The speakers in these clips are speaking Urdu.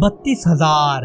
32,000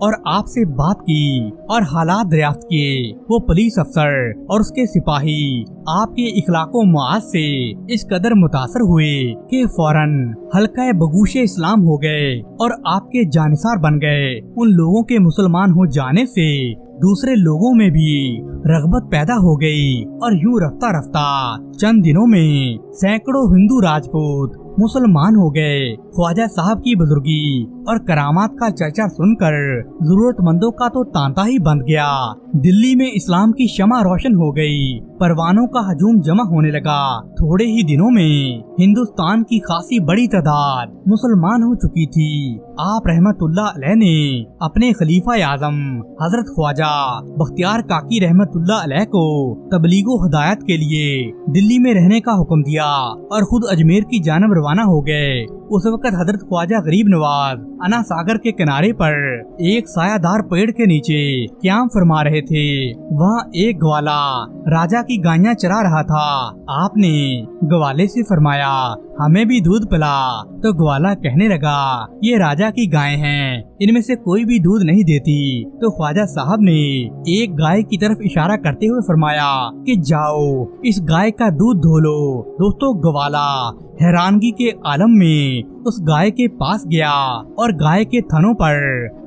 اور آپ سے بات کی اور حالات دریافت کیے، وہ پولیس افسر اور اس کے سپاہی آپ کے اخلاق و معاذ سے اس قدر متاثر ہوئے کہ فوراً حلقہ بگوش اسلام ہو گئے اور آپ کے جانثار بن گئے۔ ان لوگوں کے مسلمان ہو جانے سے دوسرے لوگوں میں بھی رغبت پیدا ہو گئی اور یوں رفتہ رفتہ چند دنوں میں سینکڑوں ہندو راجپوت مسلمان ہو گئے۔ خواجہ صاحب کی بزرگی اور کرامات کا چرچا سن کر ضرورت مندوں کا تو تانتا ہی بند گیا۔ دلی میں اسلام کی شمع روشن ہو گئی، پروانوں کا ہجوم جمع ہونے لگا۔ تھوڑے ہی دنوں میں ہندوستان کی خاصی بڑی تعداد مسلمان ہو چکی تھی۔ آپ رحمت اللہ علیہ نے اپنے خلیفہ اعظم حضرت خواجہ بختیار کاکی رحمت اللہ علیہ کو تبلیغ و ہدایت کے لیے دلی میں رہنے کا حکم دیا اور خود اجمیر کی جانب روانہ ہو گئے۔ اس وقت حضرت خواجہ غریب نواز انا ساگر کے کنارے پر ایک سایہ دار پیڑ کے نیچے قیام فرما رہے تھے۔ وہاں ایک گوالا راجا کی گائیاں چرا رہا تھا۔ آپ نے گوالے سے فرمایا، ہمیں بھی دودھ پلا۔ تو گوالا کہنے لگا، یہ راجا کی گائیں ہیں، ان میں سے کوئی بھی دودھ نہیں دیتی۔ تو خواجہ صاحب نے ایک گائے کی طرف اشارہ کرتے ہوئے فرمایا کہ جاؤ اس گائے کا دودھ دھو لو۔ دوستو، گوالا حیرانگی کے عالم میں اس گائے کے پاس گیا اور گائے کے تھنوں پر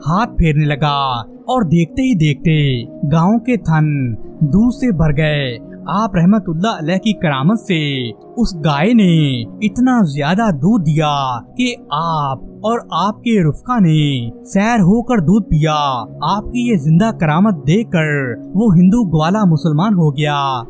ہاتھ پھیرنے لگا اور دیکھتے ہی دیکھتے گاؤں کے تھن دودھ سے بھر گئے۔ آپ رحمت اللہ علیہ کی کرامت سے اس گائے نے اتنا زیادہ دودھ دیا کہ آپ اور آپ کے رفقا نے سیر ہو کر دودھ پیا۔ آپ کی یہ زندہ کرامت دیکھ کر وہ ہندو گوالا مسلمان ہو گیا۔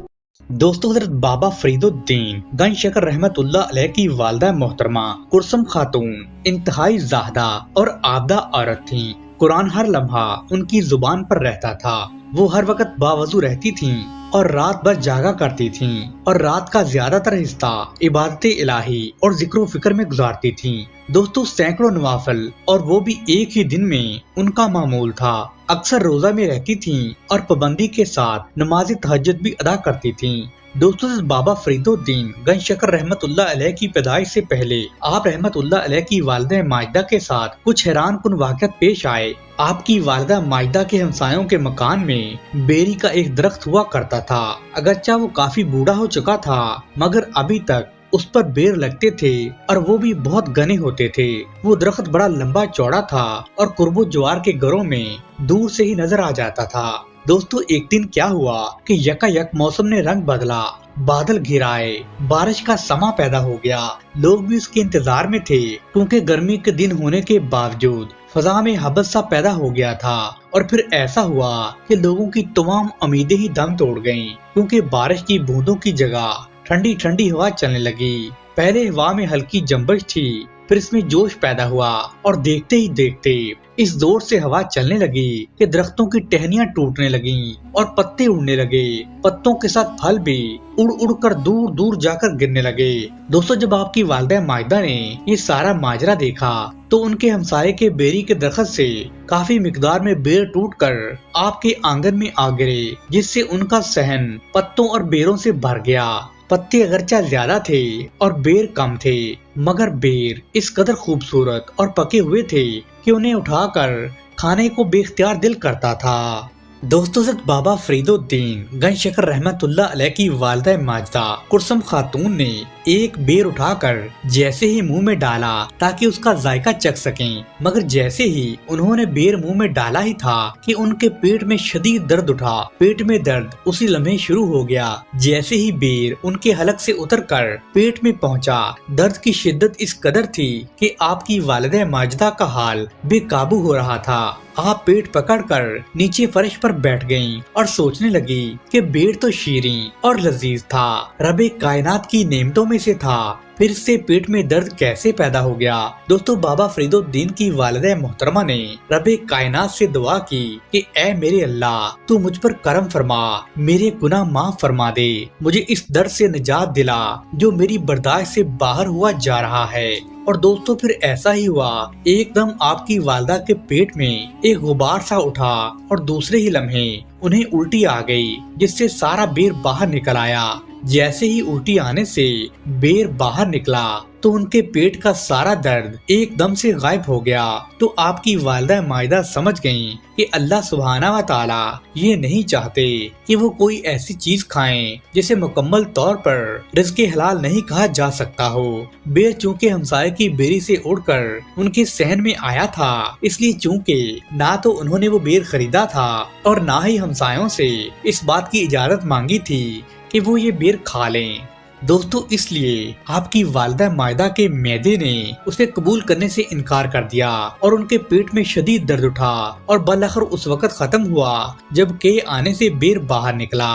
دوستو، حضرت بابا فرید الدین گنج شکر رحمت اللہ علیہ کی والدہ محترمہ کلثوم خاتون انتہائی زاہدہ اور عابدہ عورت تھیں۔ قرآن ہر لمحہ ان کی زبان پر رہتا تھا۔ وہ ہر وقت باوضو رہتی تھیں اور رات بھر جاگا کرتی تھیں اور رات کا زیادہ تر حصہ عبادت الہی اور ذکر و فکر میں گزارتی تھیں۔ دوستو، سینکڑوں نوافل اور وہ بھی ایک ہی دن میں ان کا معمول تھا۔ اکثر روزہ میں رہتی تھیں اور پابندی کے ساتھ نماز تہجد بھی ادا کرتی تھیں۔ دوستو، بابا فرید الدین گنج شکر رحمت اللہ علیہ کی پیدائش سے پہلے آپ رحمت اللہ علیہ کی والدہ ماجدہ کے ساتھ کچھ حیران کن واقعات پیش آئے۔ آپ کی والدہ ماجدہ کے ہمسایوں کے مکان میں بیری کا ایک درخت ہوا کرتا تھا۔ اگرچہ وہ کافی بوڑھا ہو چکا تھا مگر ابھی تک اس پر بیر لگتے تھے اور وہ بھی بہت گھنے ہوتے تھے۔ وہ درخت بڑا لمبا چوڑا تھا اور قرب و جوار کے گھروں میں دور سے ہی نظر آ جاتا تھا۔ دوستو، ایک دن کیا ہوا کہ یکا یک موسم نے رنگ بدلا، بادل گھرائے، بارش کا سما پیدا ہو گیا۔ لوگ بھی اس کے انتظار میں تھے کیونکہ گرمی کے دن ہونے کے باوجود فضا میں حبس سا پیدا ہو گیا تھا۔ اور پھر ایسا ہوا کہ لوگوں کی تمام امیدیں ہی دم توڑ گئیں کیونکہ بارش کی بوندوں کی جگہ ٹھنڈی ٹھنڈی ہوا چلنے لگی۔ پہلے ہوا میں ہلکی جنبش تھی، پھر اس میں جوش پیدا ہوا اور دیکھتے ہی دیکھتے اس زور سے ہوا چلنے لگی کہ درختوں کی ٹہنیاں ٹوٹنے لگیں اور پتے اڑنے لگے۔ پتوں کے ساتھ پھل بھی اڑ اڑ کر دور دور جا کر گرنے لگے۔ دوستو، جب آپ کی والدہ ماجدہ نے یہ سارا ماجرا دیکھا تو ان کے ہمسائے کے بیری کے درخت سے کافی مقدار میں بیر ٹوٹ کر آپ کے آنگن میں آ گرے، جس سے ان کا صحن پتوں اور بیروں سے بھر گیا۔ پتے اگرچہ زیادہ تھے اور بیر کم تھے مگر بیر اس قدر خوبصورت اور پکے ہوئے تھے کہ انہیں اٹھا کر کھانے کو بے اختیار دل کرتا تھا۔ دوستو، حضرت بابا فرید الدین گنج شکر رحمت اللہ علیہ کی والدہ ماجدہ کلثوم خاتون نے ایک بیر اٹھا کر جیسے ہی منہ میں ڈالا تاکہ اس کا ذائقہ چکھ سکیں، مگر جیسے ہی انہوں نے بیر منہ میں ڈالا ہی تھا کہ ان کے پیٹ میں شدید درد اٹھا۔ پیٹ میں درد اسی لمحے شروع ہو گیا جیسے ہی بیر ان کے حلق سے اتر کر پیٹ میں پہنچا۔ درد کی شدت اس قدر تھی کہ آپ کی والدہ ماجدہ کا حال بے قابو ہو رہا تھا۔ آپ پیٹ پکڑ کر نیچے فرش پر بیٹھ گئیں اور سوچنے لگی کہ بیر تو شیریں اور لذیذ تھا، رب کائنات کی نعمتوں میں سے تھا، پھر سے پیٹ میں درد کیسے پیدا ہو گیا؟ دوستو، بابا فرید الدین کی والدہ محترمہ نے رب کائنات سے دعا کی کہ اے میرے اللہ، تو مجھ پر کرم فرما، میرے گناہ معاف فرما دے، مجھے اس درد سے نجات دلا جو میری برداشت سے باہر ہوا جا رہا ہے۔ اور دوستو، پھر ایسا ہی ہوا، ایک دم آپ کی والدہ کے پیٹ میں ایک غبار سا اٹھا اور دوسرے ہی لمحے انہیں الٹی آ گئی جس سے سارا بیر باہر نکل آیا۔ جیسے ہی الٹی آنے سے بیر باہر نکلا تو ان کے پیٹ کا سارا درد ایک دم سے غائب ہو گیا۔ تو آپ کی والدہ مائدہ سمجھ گئیں کہ اللہ سبحانہ و تعالی یہ نہیں چاہتے کہ وہ کوئی ایسی چیز کھائیں جسے مکمل طور پر رزق حلال نہیں کہا جا سکتا ہو۔ بیر چونکہ ہمسائے کی بیری سے اڑ کر ان کے صحن میں آیا تھا، اس لیے چونکہ نہ تو انہوں نے وہ بیر خریدا تھا اور نہ ہی ہمسایوں سے اس بات کی اجازت مانگی تھی کہ وہ یہ بیر کھا لیں۔ دوستو اس لیے آپ کی والدہ مائدہ کے معدے نے اسے قبول کرنے سے انکار کر دیا اور ان کے پیٹ میں شدید درد اٹھا اور بالآخر اس وقت ختم ہوا جب کے آنے سے بیر باہر نکلا۔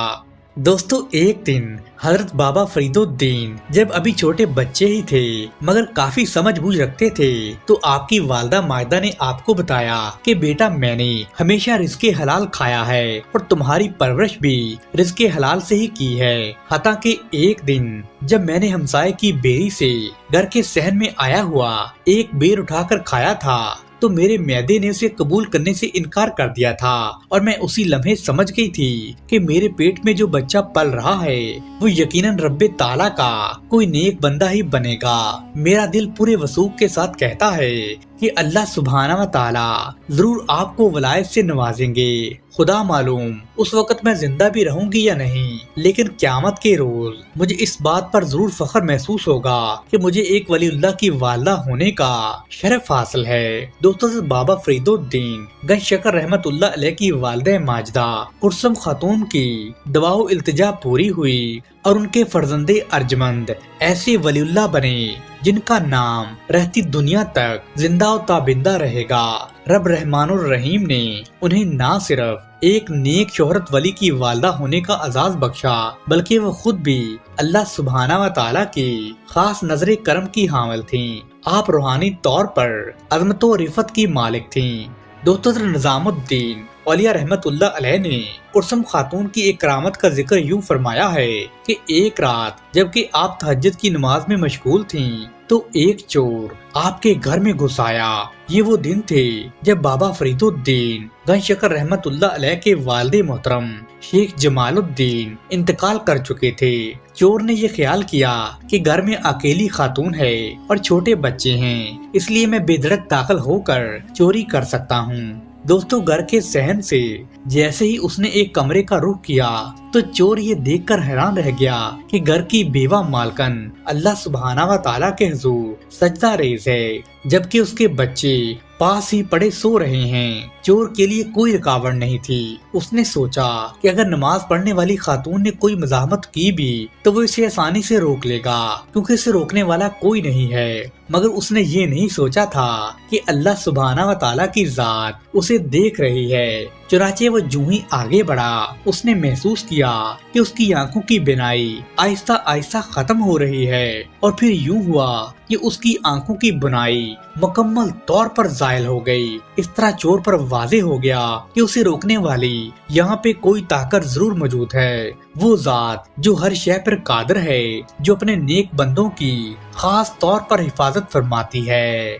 دوستو ایک دن حضرت بابا فرید الدین جب ابھی چھوٹے بچے ہی تھے مگر کافی سمجھ بوجھ رکھتے تھے تو آپ کی والدہ مائدہ نے آپ کو بتایا کہ بیٹا میں نے ہمیشہ رزق حلال کھایا ہے اور تمہاری پرورش بھی رزق حلال سے ہی کی ہے، حتیٰ کہ ایک دن جب میں نے ہمسائے کی بیری سے گھر کے صحن میں آیا ہوا ایک بیر اٹھا کر کھایا تھا تو میرے معدے نے اسے قبول کرنے سے انکار کر دیا تھا اور میں اسی لمحے سمجھ گئی تھی کہ میرے پیٹ میں جو بچہ پل رہا ہے وہ یقیناً رب تعالیٰ کا کوئی نیک بندہ ہی بنے گا۔ میرا دل پورے وثوق کے ساتھ کہتا ہے کہ اللہ سبحانہ و تعالیٰ ضرور آپ کو ولایت سے نوازیں گے۔ خدا معلوم اس وقت میں زندہ بھی رہوں گی یا نہیں، لیکن قیامت کے روز مجھے اس بات پر ضرور فخر محسوس ہوگا کہ مجھے ایک ولی اللہ کی والدہ ہونے کا شرف حاصل ہے۔ دوستو بابا فرید الدین گنج شکر رحمت اللہ علیہ کی والدہ ماجدہ کلثوم خاتون کی دعا و التجا پوری ہوئی اور ان کے فرزند ارجمند ایسے ولی اللہ بنے جن کا نام رہتی دنیا تک زندہ و تابندہ رہے گا۔ رب رحمان الرحیم نے انہیں نہ صرف ایک نیک شہرت ولی کی والدہ ہونے کا اعزاز بخشا بلکہ وہ خود بھی اللہ سبحانہ و تعالیٰ کی خاص نظر کرم کی حامل تھیں۔ آپ روحانی طور پر عظمت و رفت کی مالک تھیں۔ دوستو نظام الدین اولیاء رحمت اللہ علیہ نے کلثوم خاتون کی ایک کرامت کا ذکر یوں فرمایا ہے کہ ایک رات جبکہ آپ تہجد کی نماز میں مشغول تھیں تو ایک چور آپ کے گھر میں گھس آیا۔ یہ وہ دن تھے جب بابا فرید الدین گنج شکر رحمت اللہ علیہ کے والد محترم شیخ جمال الدین انتقال کر چکے تھے۔ چور نے یہ خیال کیا کہ گھر میں اکیلی خاتون ہے اور چھوٹے بچے ہیں، اس لیے میں بے دھڑک داخل ہو کر چوری کر سکتا ہوں۔ دوستو گھر کے صحن سے جیسے ہی اس نے ایک کمرے کا رخ کیا تو چور یہ دیکھ کر حیران رہ گیا کہ گھر کی بیوہ مالکن اللہ سبحانہ و تعالیٰ کے حضور سجدہ ریز ہے جبکہ اس کے بچے پاس ہی پڑے سو رہے ہیں۔ چور کے لیے کوئی رکاوٹ نہیں تھی۔ اس نے سوچا کہ اگر نماز پڑھنے والی خاتون نے کوئی مزاحمت کی بھی تو وہ اسے آسانی سے روک لے گا کیونکہ اسے روکنے والا کوئی نہیں ہے، مگر اس نے یہ نہیں سوچا تھا کہ اللہ سبحانہ و تعالیٰ کی ذات اسے دیکھ رہی ہے۔ چنانچہ وہ جو ہی آگے بڑھا اس نے محسوس کیا کہ اس کی آنکھوں کی بینائی آہستہ آہستہ ختم ہو رہی ہے اور پھر یوں ہوا کہ اس کی آنکھوں کی بنائی مکمل طور پر زائل ہو گئی۔ اس طرح چور پر واضح ہو گیا کہ اسے روکنے والی یہاں پہ کوئی طاقت ضرور موجود ہے، وہ ذات جو ہر شے پر قادر ہے، جو اپنے نیک بندوں کی خاص طور پر حفاظت فرماتی ہے۔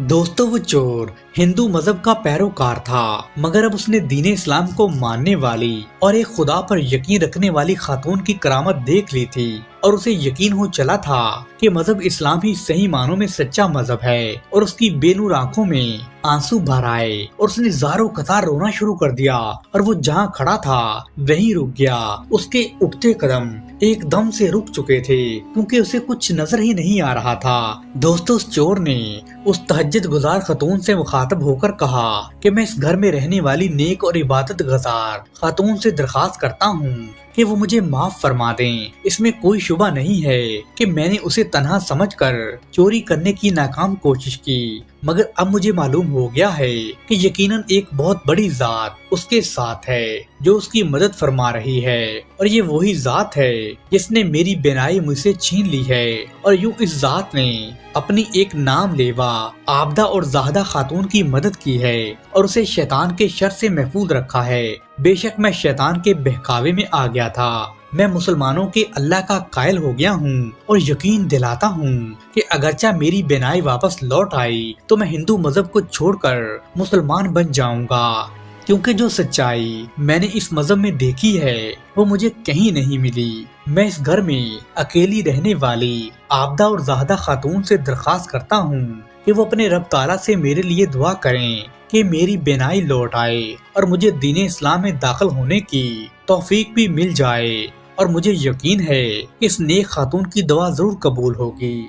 دوستو وہ چور ہندو مذہب کا پیروکار تھا مگر اب اس نے دین اسلام کو ماننے والی اور ایک خدا پر یقین رکھنے والی خاتون کی کرامت دیکھ لی تھی اور اسے یقین ہو چلا تھا کہ مذہب اسلام ہی صحیح معنوں میں سچا مذہب ہے، اور اس کی بے نور آنکھوں میں آنسو بھر آئے اور اس نے زاروں قطار رونا شروع کر دیا اور وہ جہاں کھڑا تھا وہیں رک گیا۔ اس کے اٹھتے قدم ایک دم سے رک چکے تھے کیونکہ اسے کچھ نظر ہی نہیں آ رہا تھا۔ دوستو اس چور نے اس تہجد گزار خاتون سے مخاطب ہو کر کہا کہ میں اس گھر میں رہنے والی نیک اور عبادت گزار خاتون سے درخواست کرتا ہوں کہ وہ مجھے معاف فرما دیں۔ اس میں کوئی شبہ نہیں ہے کہ میں نے اسے تنہا سمجھ کر چوری کرنے کی ناکام کوشش کی، مگر اب مجھے معلوم ہو گیا ہے کہ یقیناً ایک بہت بڑی ذات اس کے ساتھ ہے جو اس کی مدد فرما رہی ہے، اور یہ وہی ذات ہے جس نے میری بینائی مجھ سے چھین لی ہے، اور یوں اس ذات نے اپنی ایک نام لیوا عابدہ اور زاہدہ خاتون کی مدد کی ہے اور اسے شیطان کے شر سے محفوظ رکھا ہے۔ بے شک میں شیطان کے بہکاوے میں آ گیا تھا، میں مسلمانوں کے اللہ کا قائل ہو گیا ہوں اور یقین دلاتا ہوں کہ اگرچہ میری بینائی واپس لوٹ آئی تو میں ہندو مذہب کو چھوڑ کر مسلمان بن جاؤں گا، کیونکہ جو سچائی میں نے اس مذہب میں دیکھی ہے وہ مجھے کہیں نہیں ملی۔ میں اس گھر میں اکیلی رہنے والی عابدہ اور زاہدہ خاتون سے درخواست کرتا ہوں کہ وہ اپنے رب تعالیٰ سے میرے لیے دعا کریں کہ میری بینائی لوٹ آئے اور مجھے دین اسلام میں داخل ہونے کی توفیق بھی مل جائے، اور مجھے یقین ہے کہ اس نیک خاتون کی دعا ضرور قبول ہوگی۔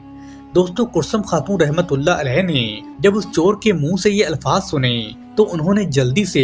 دوستو، کلثوم خاتون رحمت اللہ علیہ نے جب اس چور کے منہ سے یہ الفاظ سنے تو انہوں نے جلدی سے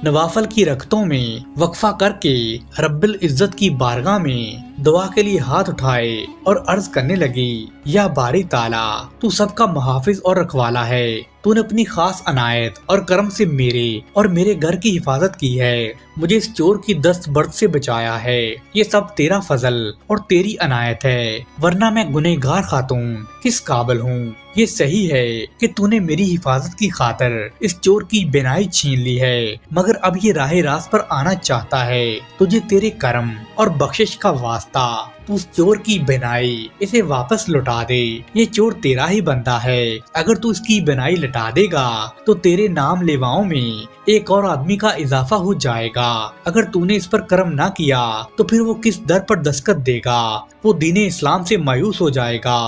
نوافل کی رکعتوں میں وقفہ کر کے رب العزت کی بارگاہ میں دعا کے لیے ہاتھ اٹھائے اور عرض کرنے لگی، یا باری تعالیٰ، تو سب کا محافظ اور رکھوالا ہے، تو نے اپنی خاص عنایت اور کرم سے میرے اور میرے گھر کی حفاظت کی ہے، مجھے اس چور کی دست برد سے بچایا ہے، یہ سب تیرا فضل اور تیری عنایت ہے، ورنہ میں گنہگار خاتون کس قابل ہوں۔ یہ صحیح ہے کہ تو نے میری حفاظت کی خاطر اس چور کی بینائی چھین لی ہے، مگر اب یہ راہ راست پر آنا چاہتا ہے، تجھے تیرے کرم اور بخشش کا واسطہ، تو اس چور کی بینائی اسے واپس لوٹا دے، یہ چور تیرا ہی بندہ ہے، اگر تو اس کی بینائی لٹا دے گا تو تیرے نام لیواؤں میں ایک اور آدمی کا اضافہ ہو جائے گا، اگر تو نے اس پر کرم نہ کیا تو پھر وہ کس در پر دستخط دے گا، وہ دین اسلام سے مایوس ہو جائے گا۔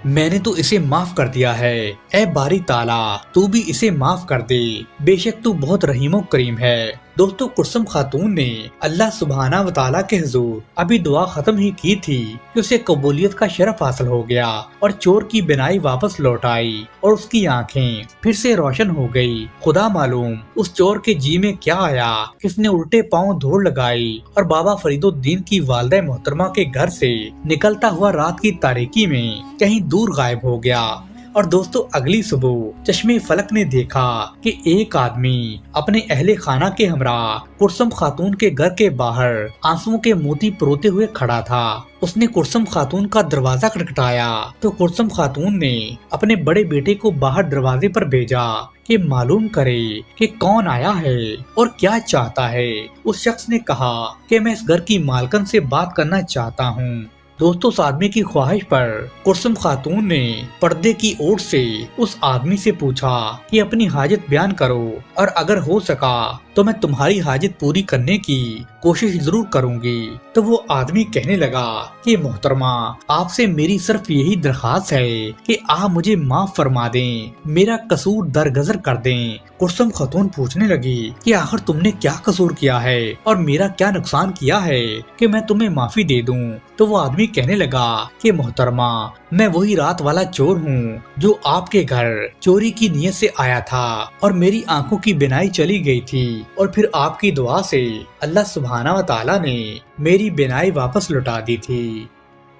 میں نے تو اسے معاف کر دیا ہے، اے باری تعالیٰ تو بھی اسے معاف کر دے، بے شک تو بہت رحیم و کریم ہے۔ دوستو، کلثوم خاتون نے اللہ سبحانہ و تعالیٰ کے حضور ابھی دعا ختم ہی کی تھی کہ اسے قبولیت کا شرف حاصل ہو گیا اور چور کی بینائی واپس لوٹ آئی اور اس کی آنکھیں پھر سے روشن ہو گئی۔ خدا معلوم اس چور کے جی میں کیا آیا، کس نے الٹے پاؤں دوڑ لگائی اور بابا فرید الدین کی والدہ محترمہ کے گھر سے نکلتا ہوا رات کی تاریکی میں کہیں دور غائب ہو گیا۔ اور دوستو، اگلی صبح چشمے فلک نے دیکھا کہ ایک آدمی اپنے اہل خانہ کے ہمراہ کلثوم خاتون کے گھر کے باہر آنسوؤں کے موتی پروتے ہوئے کھڑا تھا۔ اس نے کلثوم خاتون کا دروازہ کھٹکھٹایا تو کلثوم خاتون نے اپنے بڑے بیٹے کو باہر دروازے پر بھیجا کہ معلوم کرے کہ کون آیا ہے اور کیا چاہتا ہے۔ اس شخص نے کہا کہ میں اس گھر کی مالکن سے بات کرنا چاہتا ہوں۔ دوستو، اس آدمی کی خواہش پر کلثوم خاتون نے پردے کی اوٹ سے اس آدمی سے پوچھا کہ اپنی حاجت بیان کرو، اور اگر ہو سکا تو میں تمہاری حاجت پوری کرنے کی کوشش ضرور کروں گی۔ تو وہ آدمی کہنے لگا کہ محترمہ، آپ سے میری صرف یہی درخواست ہے کہ آپ مجھے معاف فرما دیں، میرا قصور درگزر کر دیں۔ کلثوم خاتون پوچھنے لگی کہ آخر تم نے کیا قصور کیا ہے اور میرا کیا نقصان کیا ہے کہ میں تمہیں معافی دے دوں؟ تو وہ آدمی کہنے لگا کہ محترمہ، میں وہی رات والا چور ہوں جو آپ کے گھر چوری کی نیت سے آیا تھا، اور میری آنکھوں کی بینائی چلی گئی تھی، اور پھر آپ کی دعا سے اللہ سبحانہ و تعالیٰ نے میری بینائی واپس لوٹا دی تھی۔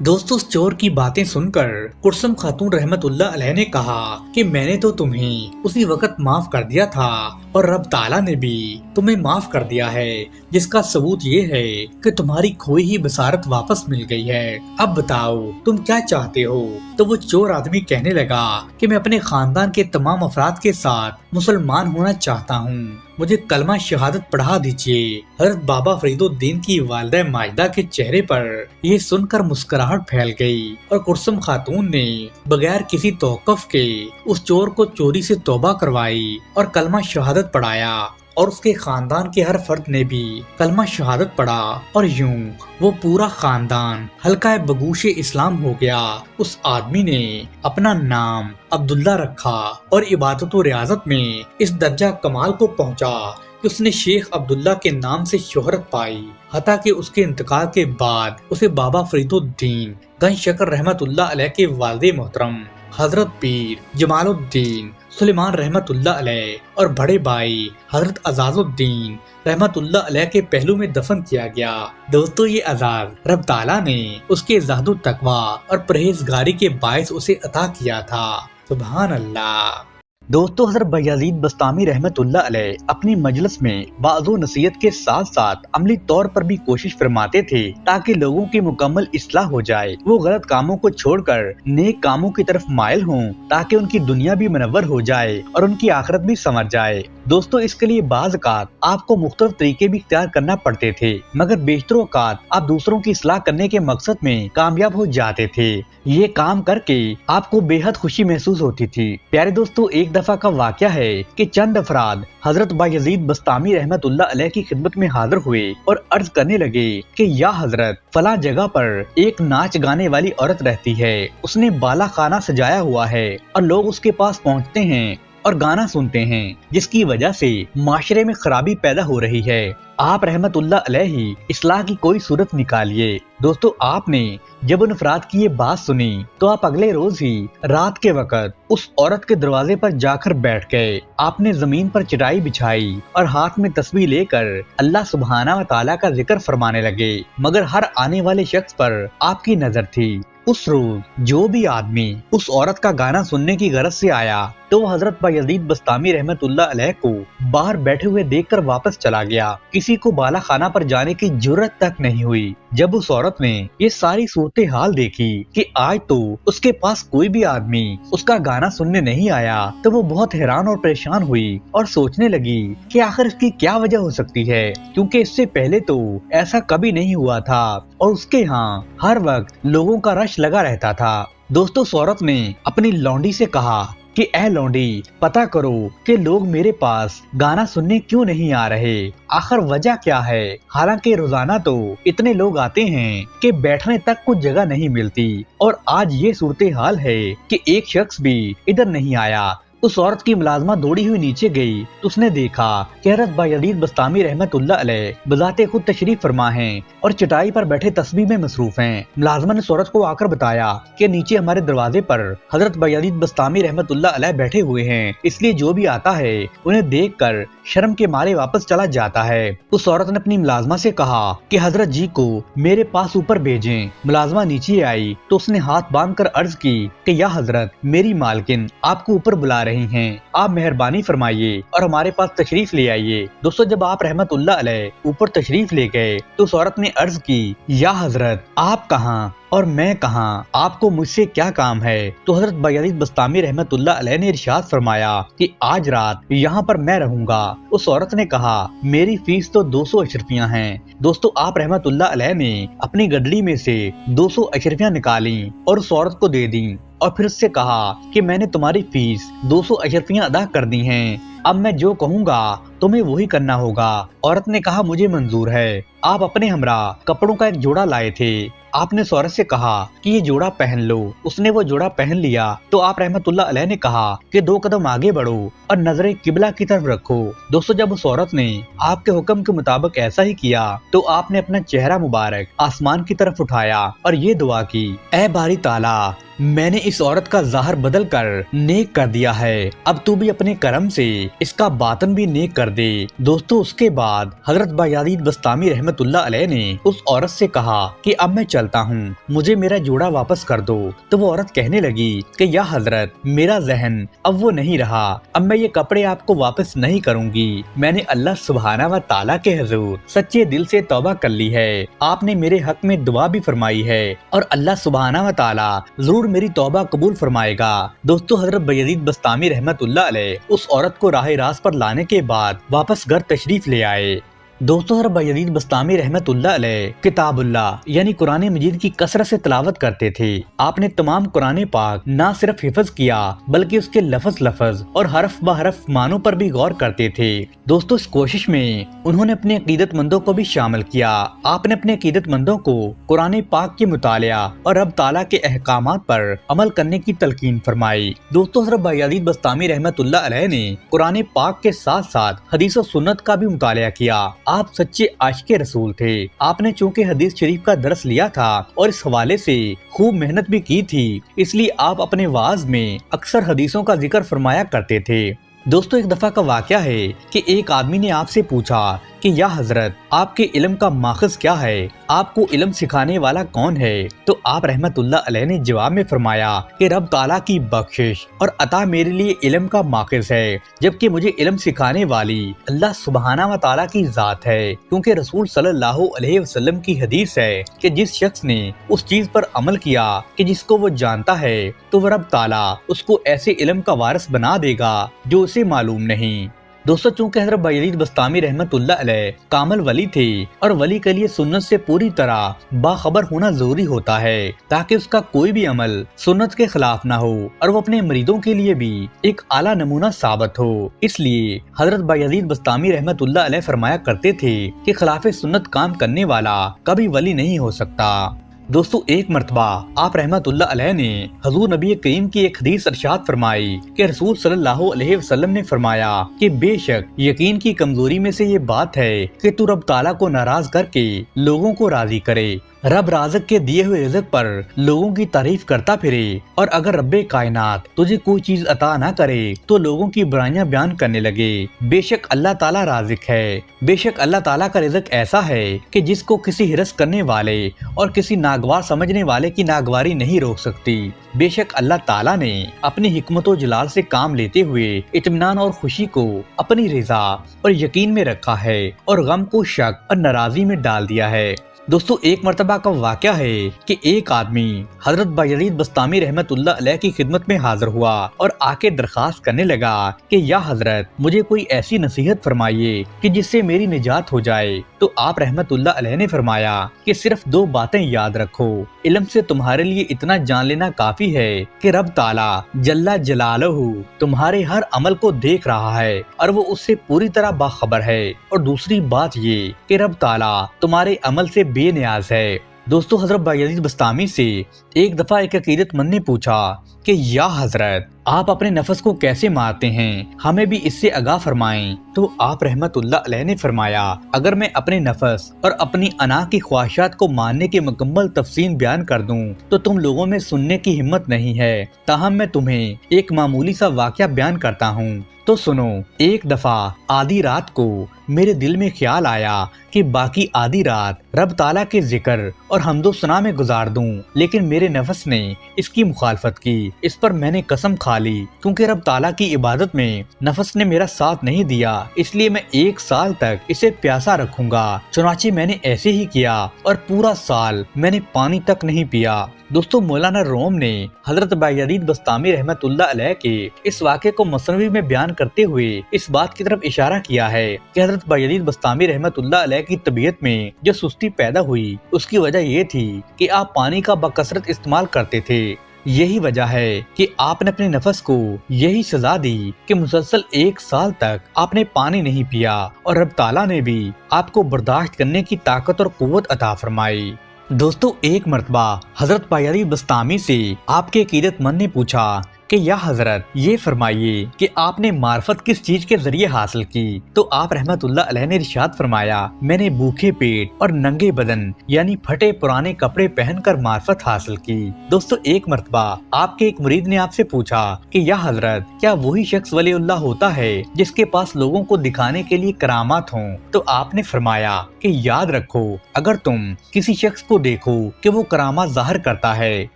دوستو، اس چور کی باتیں سن کر کلثوم خاتون رحمت اللہ علیہ نے کہا کہ میں نے تو تمہیں اسی وقت معاف کر دیا تھا، اور رب تعالیٰ نے بھی تمہیں معاف کر دیا ہے، جس کا ثبوت یہ ہے کہ تمہاری کھوئی ہوئی بصارت واپس مل گئی ہے۔ اب بتاؤ تم کیا چاہتے ہو؟ تو وہ چور آدمی کہنے لگا کہ میں اپنے خاندان کے تمام افراد کے ساتھ مسلمان ہونا چاہتا ہوں، مجھے کلمہ شہادت پڑھا دیجیے۔ حضرت بابا فرید الدین کی والدہ ماجدہ کے چہرے پر یہ سن کر مسکراہٹ پھیل گئی، اور کلثوم خاتون نے بغیر کسی توقف کے اس چور کو چوری سے توبہ کروائی اور کلمہ شہادت پڑھایا، اور اس کے خاندان کے ہر فرد نے بھی کلمہ شہادت پڑھا، اور یوں وہ پورا خاندان حلقہ بگوش اسلام ہو گیا۔ اس آدمی نے اپنا نام عبداللہ رکھا اور عبادت و ریاضت میں اس درجہ کمال کو پہنچا کہ اس نے شیخ عبداللہ کے نام سے شہرت پائی، حتیٰ کہ اس کے انتقال کے بعد اسے بابا فرید الدین گنج شکر رحمت اللہ علیہ کے والد محترم حضرت پیر جمال الدین سلیمان رحمت اللہ علیہ اور بڑے بھائی حضرت اعزاز الدین رحمت اللہ علیہ کے پہلو میں دفن کیا گیا۔ دوستو، یہ اعزاز رب تعالیٰ نے اس کے زہد و تقوی اور پرہیزگاری کے باعث اسے عطا کیا تھا۔ سبحان اللہ۔ دوستو، حضرت بایزید بسطامی رحمت اللہ علیہ اپنی مجلس میں وعظ و نصیحت کے ساتھ ساتھ عملی طور پر بھی کوشش فرماتے تھے تاکہ لوگوں کی مکمل اصلاح ہو جائے، وہ غلط کاموں کو چھوڑ کر نیک کاموں کی طرف مائل ہوں تاکہ ان کی دنیا بھی منور ہو جائے اور ان کی آخرت بھی سنور جائے۔ دوستو، اس کے لیے بعض اوقات آپ کو مختلف طریقے بھی اختیار کرنا پڑتے تھے، مگر بیشتر اوقات آپ دوسروں کی اصلاح کرنے کے مقصد میں کامیاب ہو جاتے تھے۔ یہ کام کر کے آپ کو بے حد خوشی محسوس ہوتی تھی۔ پیارے دوستو، ایک دفعہ کا واقعہ ہے کہ چند افراد حضرت بایزید بسطامی رحمت اللہ علیہ کی خدمت میں حاضر ہوئے اور عرض کرنے لگے کہ یا حضرت فلاں جگہ پر ایک ناچ گانے والی عورت رہتی ہے، اس نے بالا خانہ سجایا ہوا ہے اور لوگ اس کے پاس پہنچتے ہیں اور گانا سنتے ہیں، جس کی وجہ سے معاشرے میں خرابی پیدا ہو رہی ہے، آپ رحمت اللہ علیہ ہی اصلاح کی کوئی صورت نکالیے۔ دوستو، آپ نے جب ان افراد کی یہ بات سنی تو آپ اگلے روز ہی رات کے وقت اس عورت کے دروازے پر جا کر بیٹھ گئے۔ آپ نے زمین پر چٹائی بچھائی اور ہاتھ میں تسبیح لے کر اللہ سبحانہ و تعالیٰ کا ذکر فرمانے لگے، مگر ہر آنے والے شخص پر آپ کی نظر تھی۔ اس روز جو بھی آدمی اس عورت کا گانا سننے کی غرض سے آیا تو وہ حضرت بایزید بسطامی رحمت اللہ علیہ کو باہر بیٹھے ہوئے دیکھ کر واپس چلا گیا۔ کسی کو بالا خانہ پر جانے کی جرت تک نہیں ہوئی۔ جب اس عورت نے یہ ساری صورتحال دیکھی کہ آج تو اس کے پاس کوئی بھی آدمی اس کا گانا سننے نہیں آیا تو وہ بہت حیران اور پریشان ہوئی اور سوچنے لگی کہ آخر اس کی کیا وجہ ہو سکتی ہے، کیونکہ اس سے پہلے تو ایسا کبھی نہیں ہوا تھا اور اس کے ہاں ہر وقت لوگوں کا رش لگا رہتا تھا۔ دوستو، اس عورت نے اپنی لونڈی سے کہا کہ اے لونڈی، پتا کرو کہ لوگ میرے پاس گانا سننے کیوں نہیں آ رہے، آخر وجہ کیا ہے، حالانکہ روزانہ تو اتنے لوگ آتے ہیں کہ بیٹھنے تک کچھ جگہ نہیں ملتی اور آج یہ صورتحال ہے کہ ایک شخص بھی ادھر نہیں آیا۔ اس عورت کی ملازمہ دوڑی ہوئی نیچے گئی تو اس نے دیکھا کہ حضرت بایزید بسطامی رحمت اللہ علیہ بذات خود تشریف فرما ہیں اور چٹائی پر بیٹھے تسبیح میں مصروف ہیں۔ ملازمہ نے اس عورت کو آ کر بتایا کہ نیچے ہمارے دروازے پر حضرت بایزید بسطامی رحمت اللہ علیہ بیٹھے ہوئے ہیں، اس لیے جو بھی آتا ہے انہیں دیکھ کر شرم کے مارے واپس چلا جاتا ہے۔ اس عورت نے اپنی ملازمہ سے کہا کہ حضرت جی کو میرے پاس اوپر بھیجیں۔ ملازمہ نیچے آئی تو اس نے ہاتھ باندھ کر عرض کی کہ یا حضرت، میری مالکن آپ کو اوپر بلا رہی ہیں، آپ مہربانی فرمائیے اور ہمارے پاس تشریف لے آئیے۔ دوستو، جب آپ رحمت اللہ علیہ اوپر تشریف لے گئے تو اس عورت نے عرض کی یا حضرت، آپ کہاں اور میں کہاں، آپ کو مجھ سے کیا کام ہے؟ تو حضرت بایزید بسطامی رحمت اللہ علیہ نے ارشاد فرمایا کہ آج رات یہاں پر میں رہوں گا۔ اس عورت نے کہا میری فیس تو 200 اشرفیاں ہیں۔ دوستو، آپ رحمت اللہ علیہ نے اپنی گڈلی میں سے 200 اشرفیاں نکالیں اور اس عورت کو دے دیں اور پھر اس سے کہا کہ میں نے تمہاری فیس 200 اشرفیاں ادا کر دی ہیں، اب میں جو کہوں گا تمہیں وہی کرنا ہوگا۔ عورت نے کہا مجھے منظور ہے۔ آپ اپنے ہمراہ کپڑوں کا ایک جوڑا لائے تھے، آپ نے اس عورت سے کہا کہ یہ جوڑا پہن لو۔ اس نے وہ جوڑا پہن لیا تو آپ رحمت اللہ علیہ نے کہا کہ 2 قدم آگے بڑھو اور نظریں قبلہ کی طرف رکھو۔ دوستو، جب اس عورت نے آپ کے حکم کے مطابق ایسا ہی کیا تو آپ نے اپنا چہرہ مبارک آسمان کی طرف اٹھایا اور یہ دعا کی، اے باری تعالیٰ، میں نے اس عورت کا ظاہر بدل کر نیک کر دیا ہے، اب تو بھی اپنے کرم سے اس کا باطن بھی نیک کر دے۔ دوستو، اس کے بعد حضرت بایزید بسطامی رحمت اللہ علیہ نے اس عورت سے کہا کہ اب میں چلتا ہوں، مجھے میرا جوڑا واپس کر دو۔ تو وہ عورت کہنے لگی کہ یا حضرت، میرا ذہن اب وہ نہیں رہا، اب میں یہ کپڑے آپ کو واپس نہیں کروں گی، میں نے اللہ سبحانہ و تعالیٰ کے حضور سچے دل سے توبہ کر لی ہے، آپ نے میرے حق میں دعا بھی فرمائی ہے اور اللہ سبحانہ و تعالیٰ ضرور میری توبہ قبول فرمائے گا۔ دوستو، حضرت بایزید بسطامی رحمت اللہ علیہ اس عورت کو راہ راست پر لانے کے بعد واپس گھر تشریف لے آئے۔ دوستو، حضرت بایزید بسطامی رحمت اللہ علیہ کتاب اللہ یعنی قرآن مجید کی کثرت سے تلاوت کرتے تھے۔ آپ نے تمام قرآن پاک نہ صرف حفظ کیا بلکہ اس کے لفظ لفظ اور حرف بحرف معنوں پر بھی غور کرتے تھے۔ دوستو، اس کوشش میں انہوں نے اپنے عقیدت مندوں کو بھی شامل کیا۔ آپ نے اپنے عقیدت مندوں کو قرآن پاک کے مطالعہ اور رب تعالیٰ کے احکامات پر عمل کرنے کی تلقین فرمائی۔ دوستو، حضرت بایزید بسطامی رحمت اللہ علیہ نے قرآن پاک کے ساتھ ساتھ حدیث و سنت کا بھی مطالعہ کیا۔ آپ سچے عاشق رسول تھے۔ آپ نے چونکہ حدیث شریف کا درس لیا تھا اور اس حوالے سے خوب محنت بھی کی تھی، اس لیے آپ اپنے وعظ میں اکثر حدیثوں کا ذکر فرمایا کرتے تھے۔ دوستو، ایک دفعہ کا واقعہ ہے کہ ایک آدمی نے آپ سے پوچھا کہ یا حضرت، آپ کے علم کا ماخذ کیا ہے، آپ کو علم سکھانے والا کون ہے؟ تو آپ رحمت اللہ علیہ نے جواب میں فرمایا کہ رب تعالیٰ کی بخشش اور عطا میرے لیے علم کا ماخذ ہے، جبکہ مجھے علم سکھانے والی اللہ سبحانہ و تعالیٰ کی ذات ہے، کیونکہ رسول صلی اللہ علیہ وسلم کی حدیث ہے کہ جس شخص نے اس چیز پر عمل کیا کہ جس کو وہ جانتا ہے تو وہ رب تعالیٰ اس کو ایسے علم کا وارث بنا دے گا جو اسے معلوم نہیں۔ دوستو چونکہ حضرت بایزید بسطامی رحمت اللہ علیہ کامل ولی تھے اور ولی کے لیے سنت سے پوری طرح باخبر ہونا ضروری ہوتا ہے تاکہ اس کا کوئی بھی عمل سنت کے خلاف نہ ہو اور وہ اپنے مریدوں کے لیے بھی ایک اعلیٰ نمونہ ثابت ہو۔ اس لیے حضرت بایزید بسطامی رحمت اللہ علیہ فرمایا کرتے تھے کہ خلاف سنت کام کرنے والا کبھی ولی نہیں ہو سکتا۔ دوستو ایک مرتبہ آپ رحمت اللہ علیہ نے حضور نبی کریم کی ایک حدیث ارشاد فرمائی کہ رسول صلی اللہ علیہ وسلم نے فرمایا کہ بے شک یقین کی کمزوری میں سے یہ بات ہے کہ تو رب تعالیٰ کو ناراض کر کے لوگوں کو راضی کرے۔ رب رازق کے دیے ہوئے رزق پر لوگوں کی تعریف کرتا پھرے اور اگر رب کائنات تجھے کوئی چیز عطا نہ کرے تو لوگوں کی برائیاں بیان کرنے لگے۔ بے شک اللہ تعالیٰ رازق ہے، بے شک اللہ تعالیٰ کا رزق ایسا ہے کہ جس کو کسی ہرس کرنے والے اور کسی ناگوار سمجھنے والے کی ناگواری نہیں روک سکتی۔ بے شک اللہ تعالیٰ نے اپنی حکمت و جلال سے کام لیتے ہوئے اطمینان اور خوشی کو اپنی رضا اور یقین میں رکھا ہے اور غم کو شک اور ناراضی میں ڈال دیا ہے۔ دوستو ایک مرتبہ کا واقعہ ہے کہ ایک آدمی حضرت بایزید بسطامی رحمت اللہ علیہ کی خدمت میں حاضر ہوا اور آ کے درخواست کرنے لگا کہ یا حضرت مجھے کوئی ایسی نصیحت فرمائیے کہ جس سے میری نجات ہو جائے۔ تو آپ رحمت اللہ علیہ نے فرمایا کہ صرف 2 باتیں یاد رکھو، علم سے تمہارے لیے اتنا جان لینا کافی ہے کہ رب تعالیٰ جل جلالہ تمہارے ہر عمل کو دیکھ رہا ہے اور وہ اس سے پوری طرح باخبر ہے، اور دوسری بات یہ کہ رب تعالیٰ تمہارے عمل سے بے نیاز ہے۔ دوستو حضرت بایزید بسطامی سے ایک دفعہ ایک عقیدت مند نے پوچھا کہ یا حضرت آپ اپنے نفس کو کیسے مارتے ہیں، ہمیں بھی اس سے آگاہ فرمائیں۔ تو آپ رحمت اللہ علیہ نے فرمایا اگر میں اپنے نفس اور اپنی انا کی خواہشات کو ماننے کی مکمل تفصیل بیان کر دوں تو تم لوگوں میں سننے کی ہمت نہیں ہے، تاہم میں تمہیں ایک معمولی سا واقعہ بیان کرتا ہوں۔ تو سنو، ایک دفعہ آدھی رات کو میرے دل میں خیال آیا کہ باقی آدھی رات رب تعالیٰ کے ذکر اور حمد و ثنا میں گزار دوں، لیکن میرے نفس نے اس کی مخالفت کی۔ اس پر میں نے قسم کھا لی کیونکہ رب تعالیٰ کی عبادت میں نفس نے میرا ساتھ نہیں دیا، اس لیے میں 1 سال تک اسے پیاسا رکھوں گا۔ چنانچہ میں نے ایسے ہی کیا اور پورا سال میں نے پانی تک نہیں پیا۔ دوستو مولانا روم نے حضرت بایزید بسطامی رحمت اللہ علیہ کے اس واقعے کو مثنوی میں بیان کرتے ہوئے اس بات کی طرف اشارہ کیا ہے کہ حضرت بایزید بسطامی رحمت اللہ علیہ کی طبیعت میں جو سستی پیدا ہوئی اس کی وجہ یہ تھی کہ آپ پانی کا بکثرت استعمال کرتے تھے۔ یہی وجہ ہے کہ آپ نے اپنے نفس کو یہی سزا دی کہ مسلسل 1 سال تک آپ نے پانی نہیں پیا، اور رب تعالیٰ نے بھی آپ کو برداشت کرنے کی طاقت اور قوت عطا فرمائی۔ دوستو ایک مرتبہ حضرت بایزید بسطامی سے آپ کے عقیدت مند نے پوچھا کہ یا حضرت یہ فرمائیے کہ آپ نے معرفت کس چیز کے ذریعے حاصل کی؟ تو آپ رحمت اللہ علیہ نے ارشاد فرمایا میں نے بھوکے پیٹ اور ننگے بدن یعنی پھٹے پرانے کپڑے پہن کر معرفت حاصل کی۔ دوستو ایک مرتبہ آپ کے ایک مرید نے آپ سے پوچھا کہ یا حضرت کیا وہی شخص ولی اللہ ہوتا ہے جس کے پاس لوگوں کو دکھانے کے لیے کرامات ہوں؟ تو آپ نے فرمایا کہ یاد رکھو اگر تم کسی شخص کو دیکھو کہ وہ کرامات ظاہر کرتا ہے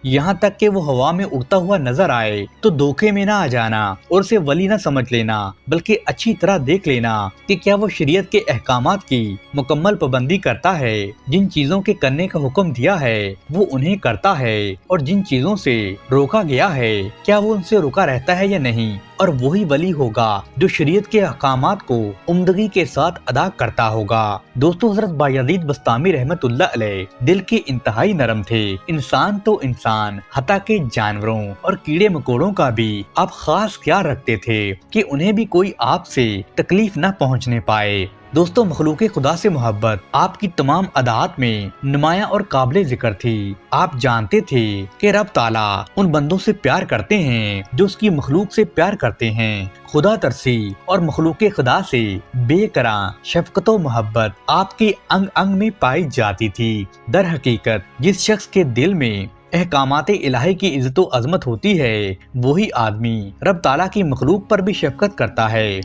یہاں تک کہ وہ ہوا میں اڑتا ہوا نظر آئے تو دھوکے میں نہ آ جانا اور اسے ولی نہ سمجھ لینا، بلکہ اچھی طرح دیکھ لینا کہ کیا وہ شریعت کے احکامات کی مکمل پابندی کرتا ہے، جن چیزوں کے کرنے کا حکم دیا ہے وہ انہیں کرتا ہے، اور جن چیزوں سے روکا گیا ہے کیا وہ ان سے روکا رہتا ہے یا نہیں، اور وہی ولی ہوگا جو شریعت کے احکامات کو عمدگی کے ساتھ ادا کرتا ہوگا۔ دوستو حضرت بایزید بسطامی رحمت اللہ علیہ دل کے انتہائی نرم تھے، انسان تو انسان حتیٰ کہ جانوروں اور کیڑے مکوڑوں کا بھی آپ خاص خیال رکھتے تھے کہ انہیں بھی کوئی آپ سے تکلیف نہ پہنچنے پائے۔ دوستو مخلوق خدا سے محبت آپ کی تمام عادات میں نمایاں اور قابل ذکر تھی۔ آپ جانتے تھے کہ رب تعالیٰ ان بندوں سے پیار کرتے ہیں جو اس کی مخلوق سے پیار کرتے ہیں۔ خدا ترسی اور مخلوق خدا سے بے قرار شفقت و محبت آپ کے انگ انگ میں پائی جاتی تھی۔ در حقیقت جس شخص کے دل میں احکامات الہی کی عزت و عظمت ہوتی ہے وہی آدمی رب تعالیٰ کی مخلوق پر بھی شفقت کرتا ہے۔